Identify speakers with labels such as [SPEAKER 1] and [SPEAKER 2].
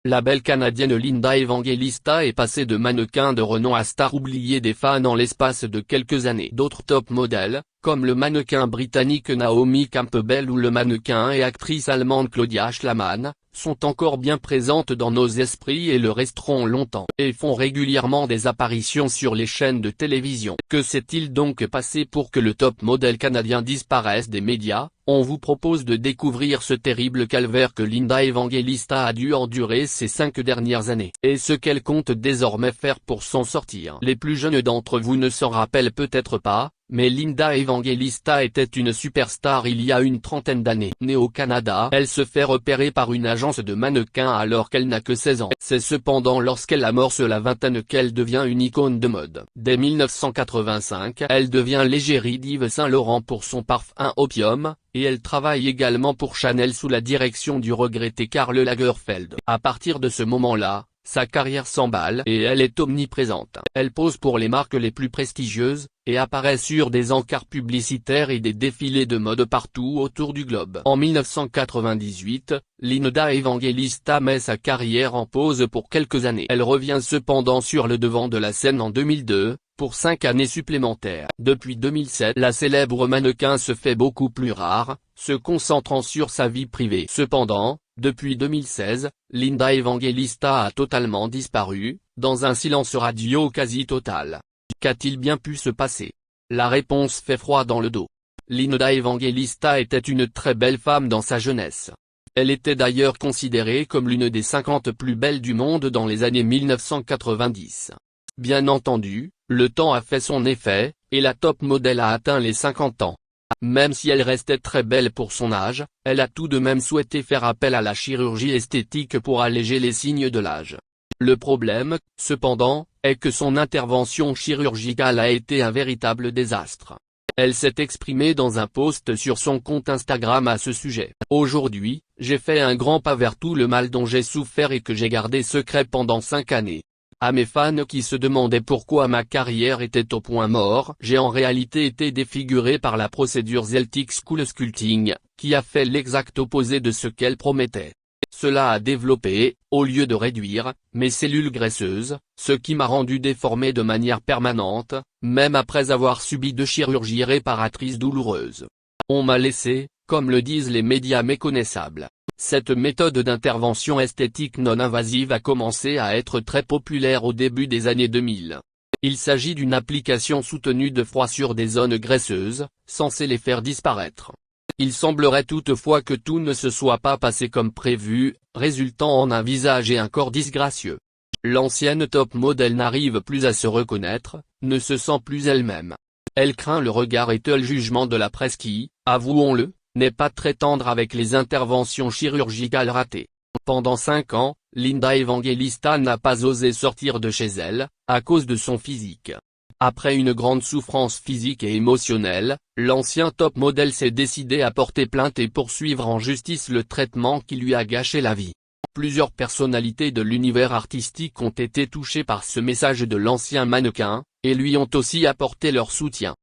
[SPEAKER 1] La belle Canadienne Linda Evangelista est passée de mannequin de renom à star oubliée des fans en l'espace de quelques années. D'autres top modèles, comme le mannequin britannique Naomi Campbell ou le mannequin et actrice allemande Claudia Schlamann, sont encore bien présentes dans nos esprits et le resteront longtemps, et font régulièrement des apparitions sur les chaînes de télévision. Que s'est-il donc passé pour que le top modèle canadien disparaisse des médias? On vous propose de découvrir ce terrible calvaire que Linda Evangelista a dû endurer ces 5 dernières années, et ce qu'elle compte désormais faire pour s'en sortir. Les plus jeunes d'entre vous ne s'en rappellent peut-être pas, mais Linda Evangelista était une superstar il y a une trentaine d'années. Née au Canada, elle se fait repérer par une agence de mannequins alors qu'elle n'a que 16 ans. C'est cependant lorsqu'elle amorce la vingtaine qu'elle devient une icône de mode. Dès 1985, elle devient l'égérie d'Yves Saint Laurent pour son parfum Opium, et elle travaille également pour Chanel sous la direction du regretté Karl Lagerfeld. À partir de ce moment-là, sa carrière s'emballe et elle est omniprésente. Elle pose pour les marques les plus prestigieuses, et apparaît sur des encarts publicitaires et des défilés de mode partout autour du globe. En 1998, Linda Evangelista met sa carrière en pause pour quelques années. Elle revient cependant sur le devant de la scène en 2002, pour 5 années supplémentaires. Depuis 2007, la célèbre mannequin se fait beaucoup plus rare, se concentrant sur sa vie privée. Cependant, depuis 2016, Linda Evangelista a totalement disparu, dans un silence radio quasi total. Qu'a-t-il bien pu se passer? La réponse fait froid dans le dos. Linda Evangelista était une très belle femme dans sa jeunesse. Elle était d'ailleurs considérée comme l'une des 50 plus belles du monde dans les années 1990. Bien entendu, le temps a fait son effet, et la top modèle a atteint les 50 ans. Même si elle restait très belle pour son âge, elle a tout de même souhaité faire appel à la chirurgie esthétique pour alléger les signes de l'âge. Le problème, cependant, est que son intervention chirurgicale a été un véritable désastre. Elle s'est exprimée dans un post sur son compte Instagram à ce sujet. Aujourd'hui, j'ai fait un grand pas vers tout le mal dont j'ai souffert et que j'ai gardé secret pendant 5 années. À mes fans qui se demandaient pourquoi ma carrière était au point mort, j'ai en réalité été défiguré par la procédure Celtic School Sculpting, qui a fait l'exact opposé de ce qu'elle promettait. Cela a développé, au lieu de réduire, mes cellules graisseuses, ce qui m'a rendu déformé de manière permanente, même après avoir subi 2 chirurgies réparatrices douloureuses. On m'a laissé, comme le disent les médias méconnaissables. Cette méthode d'intervention esthétique non invasive a commencé à être très populaire au début des années 2000. Il s'agit d'une application soutenue de froid sur des zones graisseuses, censée les faire disparaître. Il semblerait toutefois que tout ne se soit pas passé comme prévu, résultant en un visage et un corps disgracieux. L'ancienne top modèle n'arrive plus à se reconnaître, ne se sent plus elle-même. Elle craint le regard et le jugement de la presse qui, avouons-le, n'est pas très tendre avec les interventions chirurgicales ratées. Pendant 5 ans, Linda Evangelista n'a pas osé sortir de chez elle, à cause de son physique. Après une grande souffrance physique et émotionnelle, l'ancien top modèle s'est décidé à porter plainte et poursuivre en justice le traitement qui lui a gâché la vie. Plusieurs personnalités de l'univers artistique ont été touchées par ce message de l'ancien mannequin, et lui ont aussi apporté leur soutien.